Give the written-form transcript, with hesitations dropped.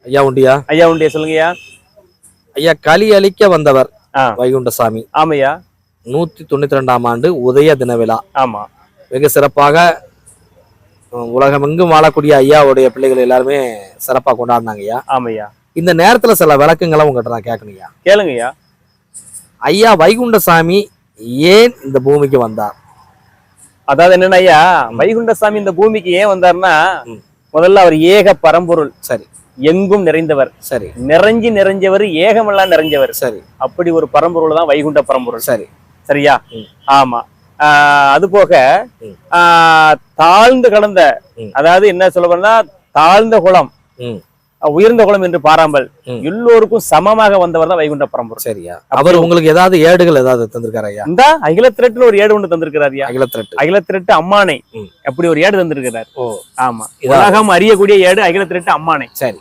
ஐயா உண்டியா? ஐயா உண்டியா, சொல்லுங்கய்யா. ஐயா, களி அளிக்க வந்தவர் வைகுண்டசாமி. ஆமையா. 192ஆம் ஆண்டு உதய தின விழா. ஆமா. வெகு சிறப்பாக உலகமெங்கும் வாழக்கூடிய ஐயாவுடைய பிள்ளைகள் எல்லாருமே சிறப்பா கொண்டாடினாங்க ஐயா. ஆமையா. இந்த நேரத்துல சில விளக்கங்களை உங்ககிட்ட நான் கேட்கணுங்கய்யா. கேளுங்கய்யா. ஐயா வைகுண்டசாமி ஏன் இந்த பூமிக்கு வந்தார்? அதாவது என்னன்னா ஐயா, வைகுண்டசாமி இந்த பூமிக்கு ஏன் வந்தார்னா, முதல்ல அவர் ஏக பரம்பொருள். சரி. எங்கும் நிறைந்தவர். சரி. நிறைஞ்சவர், ஏகமெல்லாம் நிறைஞ்சவர். சரி. அப்படி ஒரு பரம்பொருள் தான் வைகுண்ட பரம்பொருள். சரி. சரியா? ஆமா. அது போக தாழ்ந்து கடந்த, அதாவது என்ன சொல்ல, தாழ்ந்த குலம் உயர்ந்த குலம் என்று பாராமல் எல்லோருக்கும் சமமாக வந்தவர் தான் வைகுண்ட பரம்பொருள். சரியா? அவர் உங்களுக்கு ஏதாவது ஏடுகள் ஏதாவது தந்திருக்காரு ஐயா? இந்த அகிலத்திரட்டுன்னு ஒரு ஏடு ஒன்று தந்திருக்கிறார். அகிலத்திரட்டு அம்மானை அப்படி ஒரு ஏடு தந்திருக்கிறார். ஆமா. உலகம் அறியக்கூடிய ஏடு அகிலத்திரட்டு அம்மானை. சரி.